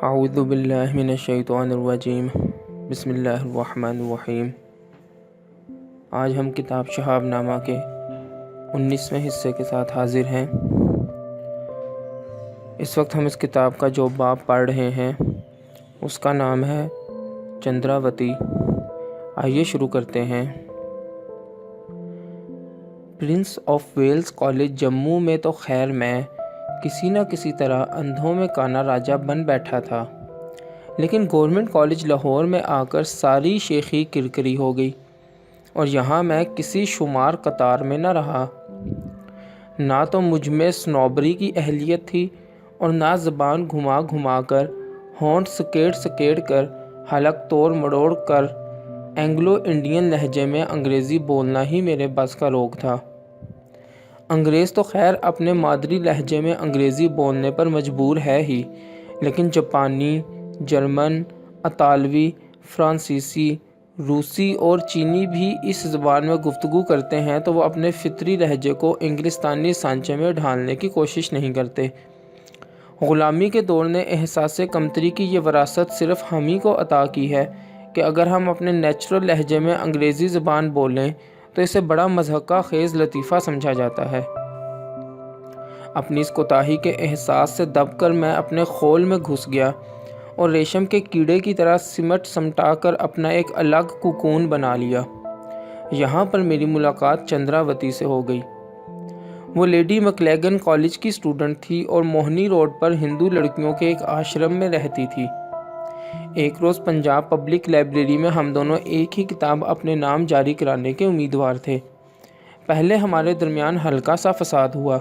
اعوذ باللہ من الشیطان الرجیم بسم اللہ الرحمن الرحیم۔ آج ہم کتاب شہاب نامہ کے 19ویں حصے کے ساتھ حاضر ہیں۔ اس وقت ہم اس کتاب کا جو باب پڑھ رہے ہیں اس کا نام ہے چندراوتی۔ آئیے شروع کرتے ہیں۔ Prince of Wales college Jammu میں تو خیر میں کسی نہ کسی طرح اندھوں میں کانا راجہ بن بیٹھا تھا، لیکن گورنمنٹ کالج لاہور میں آ کر ساری شیخی کرکری ہو گئی اور یہاں میں کسی شمار قطار میں نہ رہا۔ نہ تو مجھ میں سنوبری کی اہلیت تھی اور نہ زبان گھما گھما کر، ہونٹ سکیڑ کر، حلق توڑ مڑوڑ کر اینگلو انڈین لہجے میں انگریزی بولنا ہی میرے بس کا روگ تھا۔ انگریز تو خیر اپنے مادری لہجے میں انگریزی بولنے پر مجبور ہے ہی، لیکن جاپانی، جرمن، اطالوی، فرانسیسی، روسی اور چینی بھی اس زبان میں گفتگو کرتے ہیں تو وہ اپنے فطری لہجے کو انگلستانی سانچے میں ڈھالنے کی کوشش نہیں کرتے۔ غلامی کے دور نے احساس کمتری کی یہ وراثت صرف ہم ہی کو عطا کی ہے کہ اگر ہم اپنے نیچرل لہجے میں انگریزی زبان بولیں تو اسے بڑا مضحکہ خیز لطیفہ سمجھا جاتا ہے۔ اپنی اس کوتاہی کے احساس سے دب کر میں اپنے خول میں گھس گیا اور ریشم کے کیڑے کی طرح سمٹا کر اپنا ایک الگ کوکون بنا لیا۔ یہاں پر میری ملاقات چندراوتی سے ہو گئی۔ وہ لیڈی مکلیگن کالج کی اسٹوڈنٹ تھی اور موہنی روڈ پر ہندو لڑکیوں کے ایک آشرم میں رہتی تھی۔ ایک روز پنجاب پبلک لائبریری میں ہم دونوں ایک ہی کتاب اپنے نام جاری کرانے کے امیدوار تھے۔ پہلے ہمارے درمیان ہلکا سا فساد ہوا،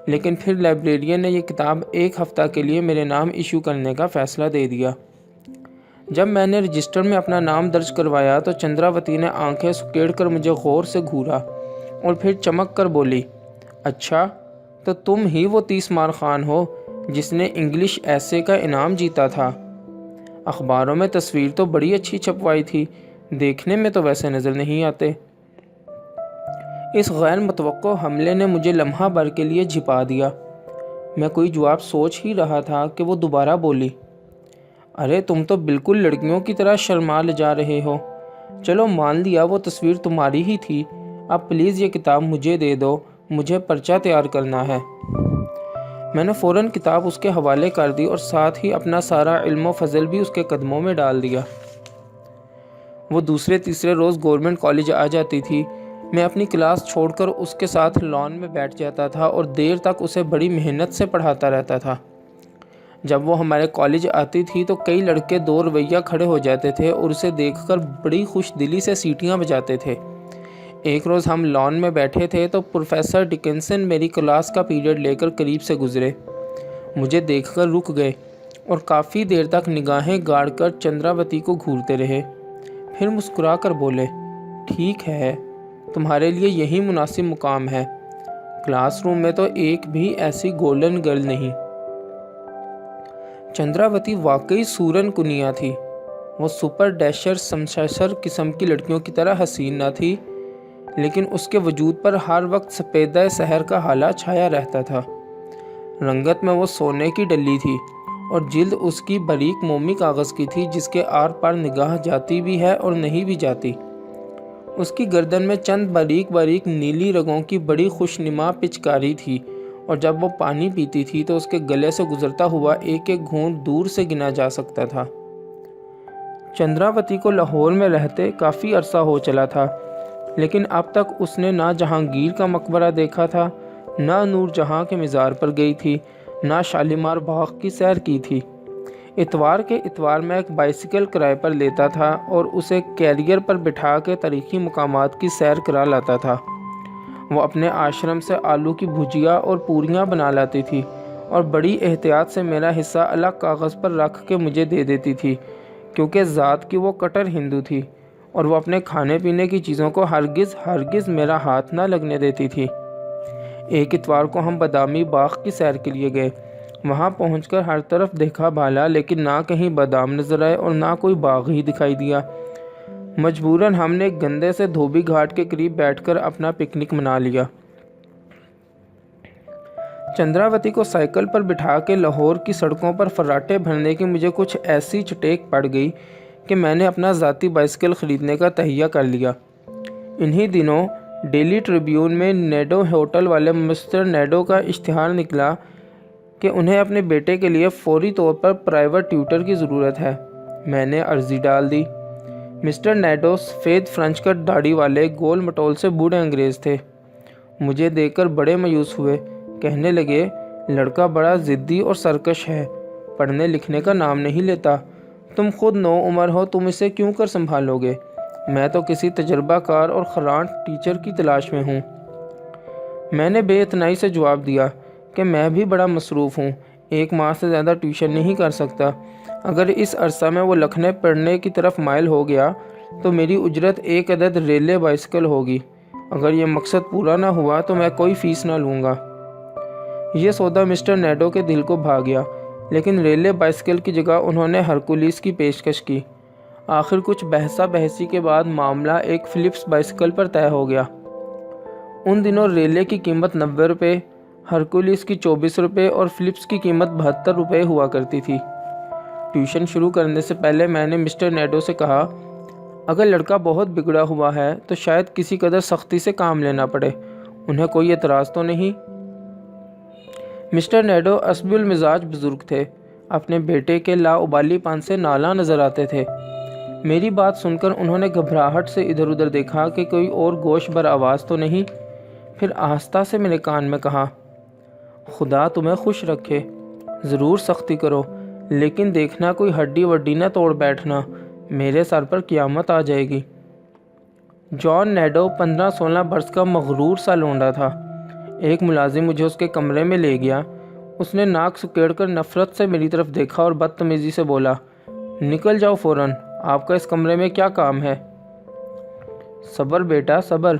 لیکن پھر لائبریرین نے یہ کتاب ایک ہفتہ کے لیے میرے نام ایشو کرنے کا فیصلہ دے دیا۔ جب میں نے رجسٹر میں اپنا نام درج کروایا تو چندراوتی نے آنکھیں سکیڑ کر مجھے غور سے گھورا اور پھر چمک کر بولی، اچھا تو تم ہی وہ تیسمار خان ہو جس نے انگلش ایسے کا انعام جیتا تھا۔ اخباروں میں تصویر تو بڑی اچھی چھپوائی تھی، دیکھنے میں تو ویسے نظر نہیں آتے۔ اس غیر متوقع حملے نے مجھے لمحہ بھر کے لیے جھپا دیا۔ میں کوئی جواب سوچ ہی رہا تھا کہ وہ دوبارہ بولی، ارے تم تو بالکل لڑکیوں کی طرح شرما جا رہے ہو۔ چلو مان لیا وہ تصویر تمہاری ہی تھی، اب پلیز یہ کتاب مجھے دے دو، مجھے پرچہ تیار کرنا ہے۔ میں نے فوراً کتاب اس کے حوالے کر دی اور ساتھ ہی اپنا سارا علم و فضل بھی اس کے قدموں میں ڈال دیا۔ وہ دوسرے تیسرے روز گورنمنٹ کالج آ جاتی تھی۔ میں اپنی کلاس چھوڑ کر اس کے ساتھ لان میں بیٹھ جاتا تھا اور دیر تک اسے بڑی محنت سے پڑھاتا رہتا تھا۔ جب وہ ہمارے کالج آتی تھی تو کئی لڑکے دو رویہ کھڑے ہو جاتے تھے اور اسے دیکھ کر بڑی خوش دلی سے سیٹیاں بجاتے تھے۔ ایک روز ہم لان میں بیٹھے تھے تو پروفیسر ڈکنسن میری کلاس کا پیریڈ لے کر قریب سے گزرے، مجھے دیکھ کر رک گئے اور کافی دیر تک نگاہیں گاڑ کر چندراوتی کو گھورتے رہے، پھر مسکرا کر بولے، ٹھیک ہے، تمہارے لیے یہی مناسب مقام ہے، کلاس روم میں تو ایک بھی ایسی گولڈن گرل نہیں۔ چندراوتی واقعی سورن کنیا تھی۔ وہ سپر ڈیشر سمشر قسم کی لڑکیوں کی طرح حسین نہ تھی، لیکن اس کے وجود پر ہر وقت سپیدہ سحر کا حالہ چھایا رہتا تھا۔ رنگت میں وہ سونے کی ڈلی تھی اور جلد اس کی باریک مومی کاغذ کی تھی جس کے آر پار نگاہ جاتی بھی ہے اور نہیں بھی جاتی۔ اس کی گردن میں چند باریک نیلی رگوں کی بڑی خوشنما پچکاری تھی اور جب وہ پانی پیتی تھی تو اس کے گلے سے گزرتا ہوا ایک ایک گھونٹ دور سے گنا جا سکتا تھا۔ چندراوتی کو لاہور میں رہتے کافی عرصہ ہو چلا تھا، لیکن اب تک اس نے نہ جہانگیر کا مقبرہ دیکھا تھا، نہ نور جہاں کے مزار پر گئی تھی، نہ شالیمار باغ کی سیر کی تھی۔ اتوار کے اتوار میں ایک بائیسیکل کرائے پر لیتا تھا اور اسے کیریئر پر بٹھا کے تاریخی مقامات کی سیر کرا لاتا تھا۔ وہ اپنے آشرم سے آلو کی بھجیا اور پوریاں بنا لاتی تھی اور بڑی احتیاط سے میرا حصہ الگ کاغذ پر رکھ کے مجھے دے دیتی تھی، کیونکہ ذات کی وہ کٹر ہندو تھی اور وہ اپنے کھانے پینے کی چیزوں کو ہرگز میرا ہاتھ نہ لگنے دیتی تھی۔ ایک اتوار کو ہم بادامی باغ کی سیر کے لیے گئے۔ وہاں پہنچ کر ہر طرف دیکھا بھالا، لیکن نہ کہیں بادام نظر آئے اور نہ کوئی باغ ہی دکھائی دیا۔ مجبوراً ہم نے ایک گندے سے دھوبی گھاٹ کے قریب بیٹھ کر اپنا پکنک منا لیا۔ چندراوتی کو سائیکل پر بٹھا کے لاہور کی سڑکوں پر فراٹے بھرنے کی مجھے کچھ ایسی چٹیک پڑ گئی کہ میں نے اپنا ذاتی بائسکل خریدنے کا تہیہ کر لیا۔ انہی دنوں ڈیلی ٹریبیون میں نیڈو ہوٹل والے مسٹر نیڈو کا اشتہار نکلا کہ انہیں اپنے بیٹے کے لیے فوری طور پر پرائیویٹ ٹیوٹر کی ضرورت ہے۔ میں نے عرضی ڈال دی۔ مسٹر نیڈو سفید فرنچ کٹ داڑھی والے گول مٹول سے بوڑھے انگریز تھے۔ مجھے دیکھ کر بڑے مایوس ہوئے۔ کہنے لگے، لڑکا بڑا ضدی اور سرکش ہے، پڑھنے لکھنے کا نام نہیں لیتا۔ تم خود نو عمر ہو، تم اسے کیوں کر سنبھالو گے؟ میں تو کسی تجربہ کار اور خرانٹ ٹیچر کی تلاش میں ہوں۔ میں نے بے اتنائی سے جواب دیا کہ میں بھی بڑا مصروف ہوں، 1 ماہ سے زیادہ ٹیوشن نہیں کر سکتا۔ اگر اس عرصہ میں وہ لکھنؤ پڑھنے کی طرف مائل ہو گیا تو میری اجرت 1 عدد ریلے بائسکل ہوگی۔ اگر یہ مقصد پورا نہ ہوا تو میں کوئی فیس نہ لوں گا۔ یہ سودا مسٹر نیڈو کے دل کو بھا گیا، لیکن ریلے بائسکل کی جگہ انہوں نے ہرکولیس کی پیشکش کی۔ آخر کچھ بحثہ بحثی کے بعد معاملہ ایک فلپس بائسکل پر طے ہو گیا۔ ان دنوں ریلے کی قیمت 90 روپے، ہرکولیس کی 24 روپے اور فلپس کی قیمت 72 روپے ہوا کرتی تھی۔ ٹیوشن شروع کرنے سے پہلے میں نے مسٹر نیڈو سے کہا، اگر لڑکا بہت بگڑا ہوا ہے تو شاید کسی قدر سختی سے کام لینا پڑے، انہیں کوئی اعتراض تو نہیں؟ مسٹر نیڈو عصبی المزاج بزرگ تھے، اپنے بیٹے کے لاابالی پن سے نالاں نظر آتے تھے۔ میری بات سن کر انہوں نے گھبراہٹ سے ادھر ادھر دیکھا کہ کوئی اور گوش بر آواز تو نہیں۔ پھر آہستہ سے میرے کان میں کہا، خدا تمہیں خوش رکھے، ضرور سختی کرو، لیکن دیکھنا کوئی ہڈی وڈی نہ توڑ بیٹھنا، میرے سر پر قیامت آ جائے گی۔ جان نیڈو 15-16 برس کا مغرور سا لونڈا تھا۔ ایک ملازم مجھے اس کے کمرے میں لے گیا۔ اس نے ناک سکیڑ کر نفرت سے میری طرف دیکھا اور بدتمیزی سے بولا، نکل جاؤ فوراً، آپ کا اس کمرے میں کیا کام ہے؟ صبر بیٹا صبر،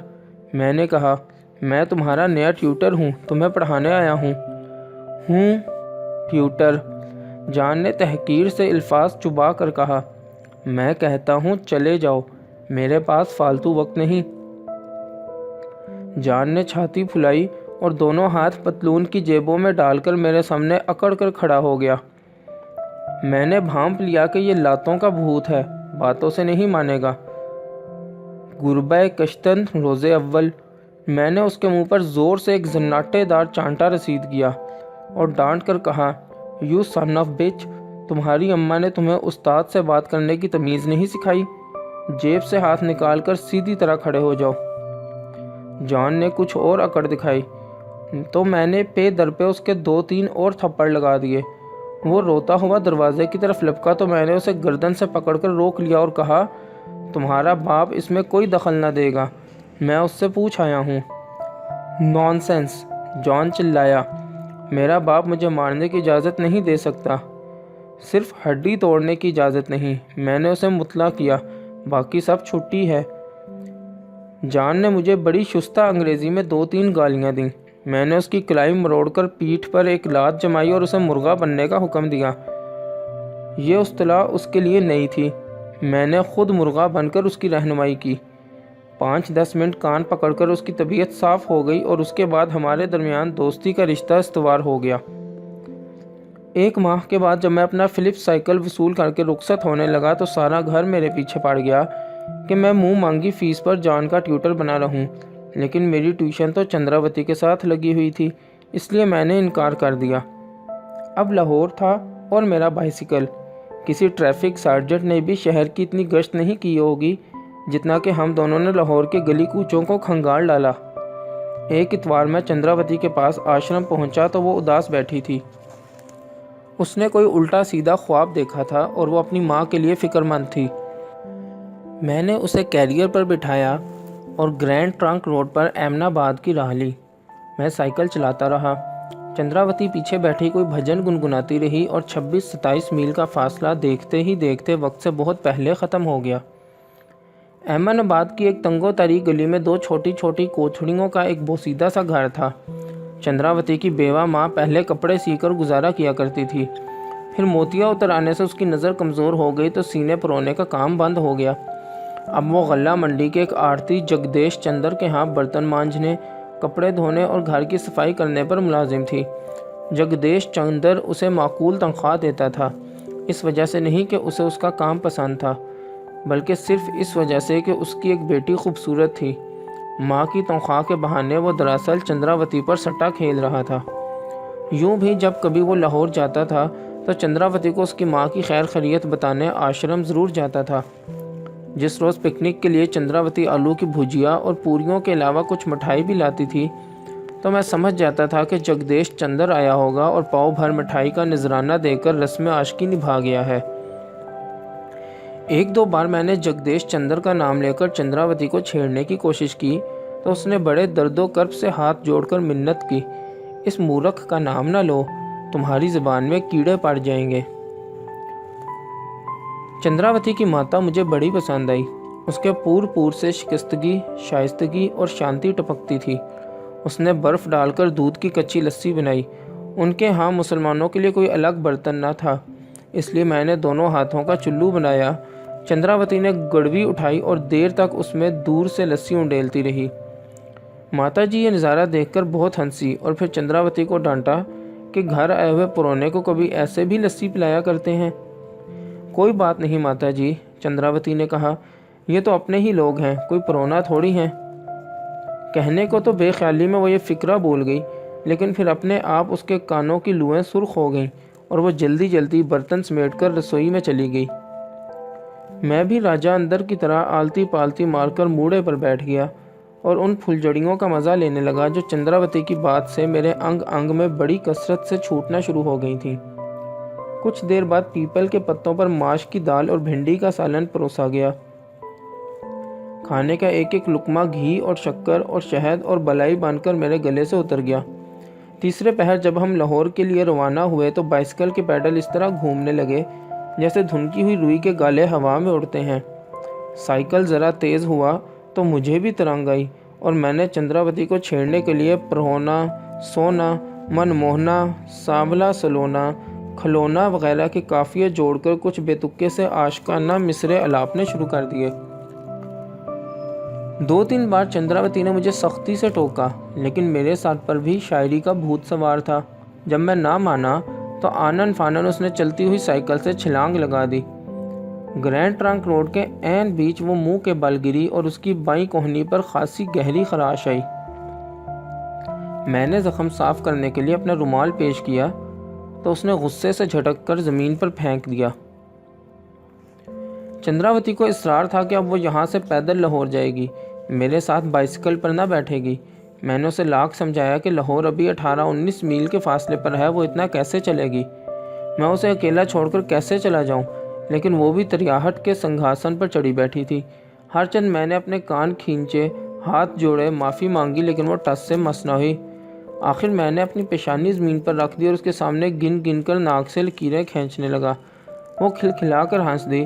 میں نے کہا، میں تمہارا نیا ٹیوٹر ہوں، تمہیں پڑھانے آیا ہوں۔ ٹیوٹر، جان نے تحقیر سے الفاظ چبا کر کہا، میں کہتا ہوں چلے جاؤ، میرے پاس فالتو وقت نہیں۔ جان نے چھاتی پھلائی اور دونوں ہاتھ پتلون کی جیبوں میں ڈال کر میرے سامنے اکڑ کر کھڑا ہو گیا۔ میں نے بھانپ لیا کہ یہ لاتوں کا بھوت ہے، باتوں سے نہیں مانے گا۔ غربہ کشتن روز اول، میں نے اس کے منہ پر زور سے ایک زناٹے دار چانٹا رسید کیا اور ڈانٹ کر کہا، یو سن آف بچ، تمہاری اماں نے تمہیں استاد سے بات کرنے کی تمیز نہیں سکھائی؟ جیب سے ہاتھ نکال کر سیدھی طرح کھڑے ہو جاؤ۔ جان نے کچھ اور اکڑ دکھائی تو میں نے پے در پہ اس کے 2-3 اور تھپڑ لگا دیے۔ وہ روتا ہوا دروازے کی طرف لپکا تو میں نے اسے گردن سے پکڑ کر روک لیا اور کہا، تمہارا باپ اس میں کوئی دخل نہ دے گا، میں اس سے پوچھ آیا ہوں۔ نانسنس، جان چلایا، میرا باپ مجھے مارنے کی اجازت نہیں دے سکتا، صرف ہڈی توڑنے کی اجازت نہیں۔ میں نے اسے مطلع کیا، باقی سب چھٹی ہے۔ جان نے مجھے بڑی شستہ انگریزی میں 2-3 گالیاں دیں۔ میں نے اس کی کلائی مروڑ کر پیٹھ پر ایک لات جمائی اور اسے مرغا بننے کا حکم دیا۔ یہ اصطلاح اس کے لیے نئی تھی۔ میں نے خود مرغا بن کر اس کی رہنمائی کی۔ 5-10 منٹ کان پکڑ کر اس کی طبیعت صاف ہو گئی اور اس کے بعد ہمارے درمیان دوستی کا رشتہ استوار ہو گیا۔ 1 ماہ کے بعد جب میں اپنا فلپس سائیکل وصول کر کے رخصت ہونے لگا تو سارا گھر میرے پیچھے پڑ گیا کہ میں منہ مانگی فیس پر جان کا ٹیوٹر بنا رہوں، لیکن میری ٹیوشن تو چندراوتی کے ساتھ لگی ہوئی تھی، اس لیے میں نے انکار کر دیا۔ اب لاہور تھا اور میرا بائسیکل۔ کسی ٹریفک سارجنٹ نے بھی شہر کی اتنی گشت نہیں کی ہوگی جتنا کہ ہم دونوں نے لاہور کے گلی کوچوں کو کھنگال ڈالا۔ ایک اتوار میں چندراوتی کے پاس آشرم پہنچا تو وہ اداس بیٹھی تھی۔ اس نے کوئی الٹا سیدھا خواب دیکھا تھا اور وہ اپنی ماں کے لیے فکر مند تھی۔ میں نے اسے کیریئر پر بٹھایا اور گرینڈ ٹرنک روڈ پر احمد آباد کی راہ لی۔ میں سائیکل چلاتا رہا۔ چندراوتی پیچھے بیٹھی کوئی بھجن گنگناتی رہی اور 26-27 میل کا فاصلہ دیکھتے ہی دیکھتے وقت سے بہت پہلے ختم ہو گیا۔ احمد آباد کی ایک تنگو تاریک گلی میں 2 چھوٹی چھوٹی کوٹھڑیوں کا ایک بوسیدہ سا گھر تھا۔ چندراوتی کی بیوہ ماں پہلے کپڑے سی کر گزارا کیا کرتی تھی، پھر موتیا اتر آنے سے اس کی نظر کمزور ہو گئی تو سینے پرونے کا کام بند ہو گیا۔ اب وہ غلہ منڈی کے ایک آڑتی جگدیش چندر کے ہاں برتن مانجنے، کپڑے دھونے اور گھر کی صفائی کرنے پر ملازم تھی۔ جگدیش چندر اسے معقول تنخواہ دیتا تھا، اس وجہ سے نہیں کہ اسے اس کا کام پسند تھا، بلکہ صرف اس وجہ سے کہ اس کی ایک بیٹی خوبصورت تھی۔ ماں کی تنخواہ کے بہانے وہ دراصل چندراوتی پر سٹا کھیل رہا تھا۔ یوں بھی جب کبھی وہ لاہور جاتا تھا تو چندراوتی کو اس کی ماں کی خیر خیریت بتانے آشرم ضرور جاتا تھا۔ جس روز پکنک کے لیے چندراوتی آلو کی بھجیا اور پوریوں کے علاوہ کچھ مٹھائی بھی لاتی تھی تو میں سمجھ جاتا تھا کہ جگدیش چندر آیا ہوگا اور پاؤ بھر مٹھائی کا نذرانہ دے کر رسم عاشقی نبھا گیا ہے۔ ایک دو بار میں نے جگدیش چندر کا نام لے کر چندراوتی کو چھیڑنے کی کوشش کی تو اس نے بڑے درد و کرب سے ہاتھ جوڑ کر منت کی، اس مورخ کا نام نہ لو، تمہاری زبان میں کیڑے پڑ جائیں گے۔ چندراوتی کی ماتا مجھے بڑی پسند آئی۔ اس کے پور سے شکستگی، شائستگی اور شانتی ٹپکتی تھی۔ اس نے برف ڈال کر دودھ کی کچی لسی بنائی۔ ان کے ہاں مسلمانوں کے لیے کوئی الگ برتن نہ تھا، اس لیے میں نے دونوں ہاتھوں کا چلو بنایا۔ چندراوتی نے گڑوی اٹھائی اور دیر تک اس میں دور سے لسی انڈیلتی رہی۔ ماتا جی یہ نظارہ دیکھ کر بہت ہنسی اور پھر چندراوتی کو ڈانٹا کہ گھر آئے ہوئے پرونے کو کبھی ایسے بھی لسی پلایا کرتے ہیں۔ کوئی بات نہیں ماتا جی، چندراوتی نے کہا، یہ تو اپنے ہی لوگ ہیں، کوئی پرونا تھوڑی ہیں۔ کہنے کو تو بے خیالی میں وہ یہ فکرہ بول گئی، لیکن پھر اپنے آپ اس کے کانوں کی لوئیں سرخ ہو گئیں اور وہ جلدی جلدی برتن سمیٹ کر رسوئی میں چلی گئی۔ میں بھی راجہ اندر کی طرح آلتی پالتی مار کر موڑے پر بیٹھ گیا اور ان پھلجڑیوں کا مزہ لینے لگا جو چندراوتی کی بات سے میرے انگ انگ میں بڑی کثرت سے چھوٹنا شروع ہو گئی تھیں۔ کچھ دیر بعد پیپل کے پتوں پر ماش کی دال اور بھنڈی کا سالن پروسا گیا۔ کھانے کا ایک ایک لقمہ گھی اور شکر اور شہد اور بلائی بن کر میرے گلے سے اتر گیا۔ تیسرے پہر جب ہم لاہور کے لیے روانہ ہوئے تو بائسکل کے پیڈل اس طرح گھومنے لگے جیسے دھنکی ہوئی روئی کے گالے ہوا میں اڑتے ہیں۔ سائیکل ذرا تیز ہوا تو مجھے بھی ترنگ آئی اور میں نے چندراوتی کو چھیڑنے کے لیے پرہونا، سونا، من موہنا، سانولا سلونا، کھلونا وغیرہ کے قافیے جوڑ کر کچھ بے تکے سے عاشقانہ مصرعے الاپنے شروع کر دیے۔ 2-3 بار چندراوتی نے مجھے سختی سے ٹوکا، لیکن میرے ساتھ پر بھی شاعری کا بھوت سوار تھا۔ جب میں نہ مانا تو آنن فانن اس نے چلتی ہوئی سائیکل سے چھلانگ لگا دی۔ گرینڈ ٹرنک روڈ کے عین بیچ وہ منہ کے بل گری اور اس کی بائیں کوہنی پر خاصی گہری خراش آئی۔ میں نے زخم صاف کرنے کے لیے اپنا رومال پیش کیا تو اس نے غصے سے جھٹک کر زمین پر پھینک دیا۔ چندراوتی کو اصرار تھا کہ اب وہ یہاں سے پیدل لاہور جائے گی، میرے ساتھ بائسکل پر نہ بیٹھے گی۔ میں نے اسے لاکھ سمجھایا کہ لاہور ابھی 18-19 میل کے فاصلے پر ہے، وہ اتنا کیسے چلے گی؟ میں اسے اکیلا چھوڑ کر کیسے چلا جاؤں؟ لیکن وہ بھی تریاہٹ کے سنگھاسن پر چڑھی بیٹھی تھی۔ ہر چند میں نے اپنے کان کھینچے، ہاتھ جوڑے، معافی مانگی، لیکن وہ ٹس سے مس نہ ہوئی۔ آخر میں نے اپنی پیشانی زمین پر رکھ دی اور اس کے سامنے گن گن کر ناک سے لکیریں کھینچنے لگا۔ وہ کھلکھلا کر ہنس دی۔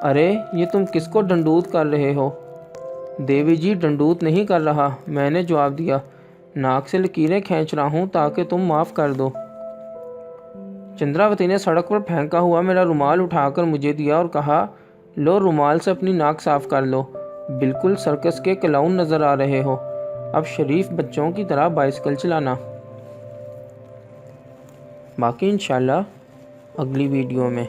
ارے یہ تم کس کو ڈنڈوت کر رہے ہو؟ دیوی جی ڈنڈوت نہیں کر رہا، میں نے جواب دیا، ناک سے لکیریں کھینچ رہا ہوں تاکہ تم معاف کر دو۔ چندراوتی نے سڑک پر پھینکا ہوا میرا رومال اٹھا کر مجھے دیا اور کہا، لو رومال سے اپنی ناک صاف کر لو، بالکل سرکس کے کلاؤن نظر آ رہے ہو، اب شریف بچوں کی طرح بائسکل چلانا۔ باقی انشاءاللہ اگلی ویڈیو میں۔